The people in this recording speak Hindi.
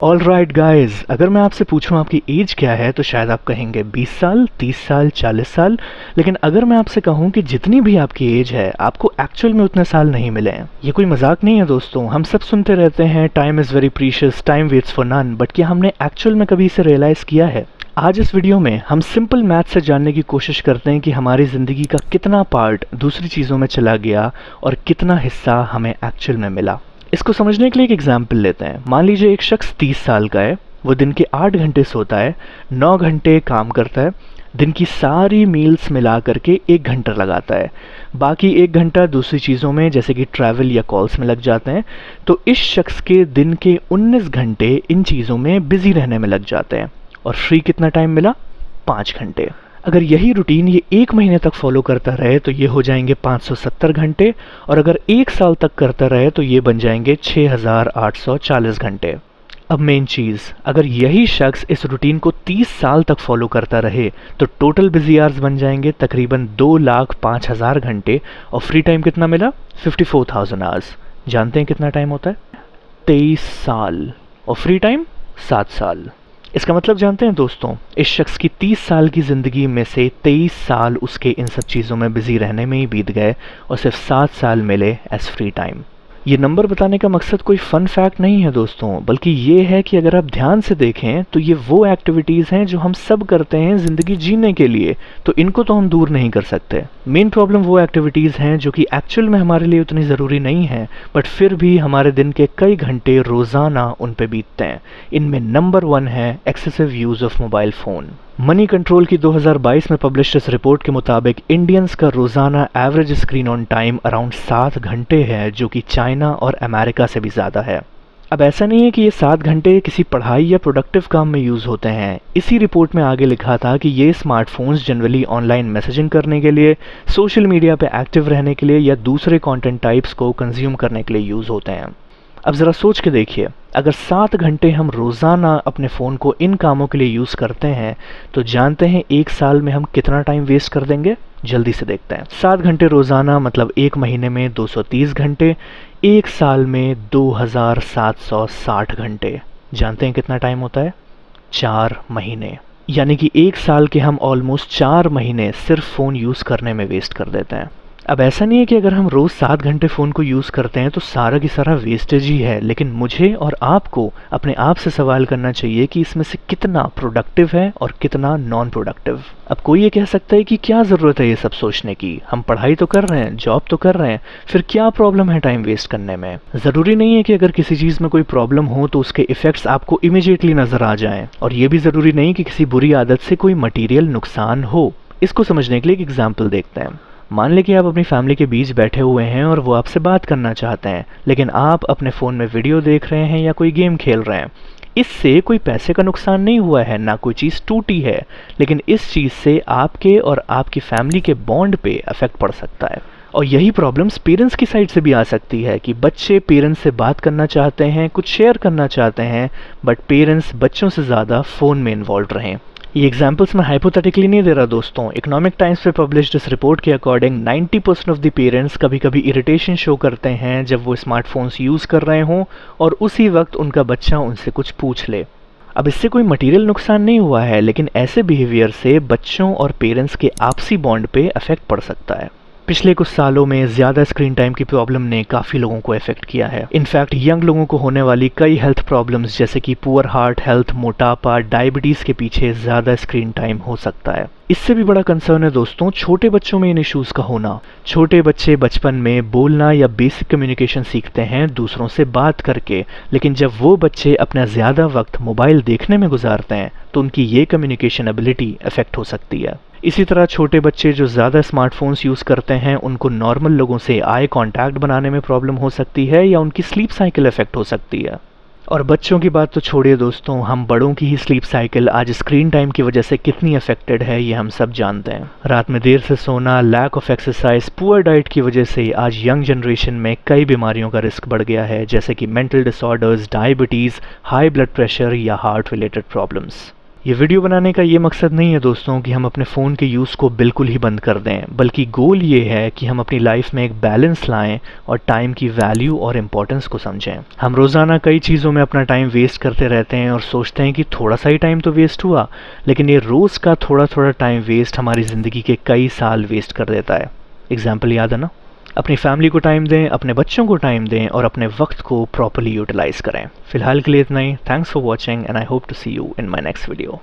ऑल राइट गाइज, अगर मैं आपसे पूछूं आपकी एज क्या है तो शायद आप कहेंगे 20 साल, 30 साल, 40 साल। लेकिन अगर मैं आपसे कहूं कि जितनी भी आपकी एज है आपको एक्चुअल में उतने साल नहीं मिले हैं। ये कोई मजाक नहीं है दोस्तों। हम सब सुनते रहते हैं time is very precious, time waits for none, but क्या हमने एक्चुअल में कभी इसे रियलाइज़ किया है? आज इस वीडियो में हम सिंपल मैथ से जानने की कोशिश करते हैं कि हमारी ज़िंदगी का कितना पार्ट दूसरी चीज़ों में चला गया और कितना हिस्सा हमें एक्चुअल में मिला। इसको समझने के लिए एक एग्जाम्पल लेते हैं। मान लीजिए एक शख्स 30 साल का है, वो दिन के 8 घंटे सोता है, 9 घंटे काम करता है, दिन की सारी मील्स मिला करके 1 घंटा लगाता है, बाकी 1 घंटा दूसरी चीज़ों में जैसे कि ट्रैवल या कॉल्स में लग जाते हैं। तो इस शख्स के दिन के 19 घंटे इन चीज़ों में बिजी रहने में लग जाते हैं और फ्री कितना टाइम मिला? 5 घंटे। अगर यही रूटीन ये 1 महीने तक फॉलो करता रहे तो ये हो जाएंगे 570 घंटे, और अगर 1 साल तक करता रहे तो ये बन जाएंगे 6840 घंटे। अब मेन चीज़, अगर यही शख्स इस रूटीन को 30 साल तक फॉलो करता रहे तो टोटल बिजी आवर्स बन जाएंगे तकरीबन 2,05,000 घंटे, और फ्री टाइम कितना मिला? 54,000 आवर्स। जानते हैं कितना टाइम होता है? 23 साल। और फ्री टाइम 7 साल। इसका मतलब जानते हैं दोस्तों, इस शख्स की 30 साल की ज़िंदगी में से 23 साल उसके इन सब चीज़ों में बिजी रहने में ही बीत गए और सिर्फ 7 साल मिले एज फ्री टाइम। ये नंबर बताने का मकसद कोई फ़न फैक्ट नहीं है दोस्तों, बल्कि ये है कि अगर आप ध्यान से देखें तो ये वो एक्टिविटीज़ हैं जो हम सब करते हैं ज़िंदगी जीने के लिए, तो इनको तो हम दूर नहीं कर सकते। मेन प्रॉब्लम वो एक्टिविटीज़ हैं जो कि एक्चुअल में हमारे लिए उतनी ज़रूरी नहीं है, बट फिर भी हमारे दिन के कई घंटे रोज़ाना उन पे बीतते हैं। इनमें नंबर 1 है excessive use of mobile phone. Money control की 2022 में पब्लिश्ड इस रिपोर्ट के मुताबिक इंडियंस का रोज़ाना average screen on time around 7 घंटे है, जो कि चाइना और अमेरिका से भी ज़्यादा है। अब ऐसा नहीं है कि ये 7 घंटे किसी पढ़ाई या प्रोडक्टिव काम में यूज़ होते हैं। इसी रिपोर्ट में आगे लिखा था कि ये स्मार्टफोन्स जनरली ऑनलाइन मैसेजिंग करने के लिए, सोशल मीडिया पे एक्टिव रहने के लिए या दूसरे कंटेंट टाइप्स को कंज्यूम करने के लिए यूज़ होते हैं। अब ज़रा सोच के देखिए, अगर 7 घंटे हम रोज़ाना अपने फ़ोन को इन कामों के लिए यूज़ करते हैं तो जानते हैं 1 साल में हम कितना टाइम वेस्ट कर देंगे? जल्दी से देखते हैं। 7 घंटे रोज़ाना मतलब 1 महीने में 230 घंटे, 1 साल में 2760 घंटे। जानते हैं कितना टाइम होता है? 4 महीने। यानी कि 1 साल के हम ऑलमोस्ट 4 महीने सिर्फ फ़ोन यूज़ करने में वेस्ट कर देते हैं। अब ऐसा नहीं है कि अगर हम रोज़ 7 घंटे फ़ोन को यूज़ करते हैं तो सारा की सारा वेस्टेज ही है, लेकिन मुझे और आपको अपने आप से सवाल करना चाहिए कि इसमें से कितना प्रोडक्टिव है और कितना नॉन प्रोडक्टिव। अब कोई ये कह सकता है कि क्या ज़रूरत है ये सब सोचने की, हम पढ़ाई तो कर रहे हैं, जॉब तो कर रहे हैं, फिर क्या प्रॉब्लम है टाइम वेस्ट करने में? ज़रूरी नहीं है कि अगर किसी चीज़ में कोई प्रॉब्लम हो तो उसके इफ़ेक्ट्स आपको इमीडिएटली नज़र आ जाएँ, और ये भी ज़रूरी नहीं कि किसी बुरी आदत से कोई मटीरियल नुकसान हो। इसको समझने के लिए एक एग्जाम्पल देखते हैं। मान लें कि आप अपनी फैमिली के बीच बैठे हुए हैं और वो आपसे बात करना चाहते हैं, लेकिन आप अपने फ़ोन में वीडियो देख रहे हैं या कोई गेम खेल रहे हैं। इससे कोई पैसे का नुकसान नहीं हुआ है, ना कोई चीज़ टूटी है, लेकिन इस चीज़ से आपके और आपकी फैमिली के बॉन्ड पे अफेक्ट पड़ सकता है। और यही प्रॉब्लम्स पेरेंट्स की साइड से भी आ सकती है कि बच्चे पेरेंट्स से बात करना चाहते हैं, कुछ शेयर करना चाहते हैं, बट पेरेंट्स बच्चों से ज़्यादा फ़ोन में इन्वॉल्व रहें। ये एग्जाम्पल्स मैं हाइपोथेटिकली नहीं दे रहा दोस्तों। इकोनॉमिक टाइम्स पे पब्लिश्ड इस रिपोर्ट के अकॉर्डिंग 90% ऑफ द पेरेंट्स कभी कभी इरिटेशन शो करते हैं जब वो स्मार्टफोन्स यूज़ कर रहे हों और उसी वक्त उनका बच्चा उनसे कुछ पूछ ले। अब इससे कोई मटेरियल नुकसान नहीं हुआ है, लेकिन ऐसे बिहेवियर से बच्चों और पेरेंट्स के आपसी बॉन्ड पे अफेक्ट पड़ सकता है। पिछले कुछ सालों में ज़्यादा स्क्रीन टाइम की प्रॉब्लम ने काफ़ी लोगों को इफेक्ट किया है। इनफैक्ट यंग लोगों को होने वाली कई हेल्थ प्रॉब्लम्स जैसे कि पुअर हार्ट हेल्थ, मोटापा, डायबिटीज़ के पीछे ज़्यादा स्क्रीन टाइम हो सकता है। इससे भी बड़ा कंसर्न है दोस्तों छोटे बच्चों में इन इश्यूज़ का होना। छोटे बच्चे बचपन में बोलना या बेसिक कम्युनिकेशन सीखते हैं दूसरों से बात करके, लेकिन जब वो बच्चे अपना ज़्यादा वक्त मोबाइल देखने में गुजारते हैं तो उनकी ये कम्युनिकेशन एबिलिटी अफेक्ट हो सकती है। इसी तरह छोटे बच्चे जो ज़्यादा स्मार्टफोन्स यूज़ करते हैं उनको नॉर्मल लोगों से आई कांटेक्ट बनाने में प्रॉब्लम हो सकती है या उनकी स्लीप साइकिल इफेक्ट हो सकती है। और बच्चों की बात तो छोड़िए दोस्तों, हम बड़ों की ही स्लीप साइकिल आज स्क्रीन टाइम की वजह से कितनी अफेक्टेड है ये हम सब जानते हैं। रात में देर से सोना, lack of exercise, poor diet की वजह से आज यंग जनरेशन में कई बीमारियों का रिस्क बढ़ गया है, जैसे कि mental disorders, diabetes, high blood pressure या हार्ट रिलेटेड प्रॉब्लम्स। ये वीडियो बनाने का ये मकसद नहीं है दोस्तों कि हम अपने फ़ोन के यूज़ को बिल्कुल ही बंद कर दें, बल्कि गोल ये है कि हम अपनी लाइफ में एक बैलेंस लाएं और टाइम की वैल्यू और इम्पोर्टेंस को समझें। हम रोज़ाना कई चीज़ों में अपना टाइम वेस्ट करते रहते हैं और सोचते हैं कि थोड़ा सा ही टाइम तो वेस्ट हुआ, लेकिन ये रोज़ का थोड़ा थोड़ा टाइम वेस्ट हमारी ज़िंदगी के कई साल वेस्ट कर देता है। एग्जाम्पल याद है ना? अपनी फैमिली को टाइम दें, अपने बच्चों को टाइम दें और अपने वक्त को प्रॉपर्ली यूटिलाइज करें। फिलहाल के लिए इतना ही। Thanks for watching and I hope to see you in my next video.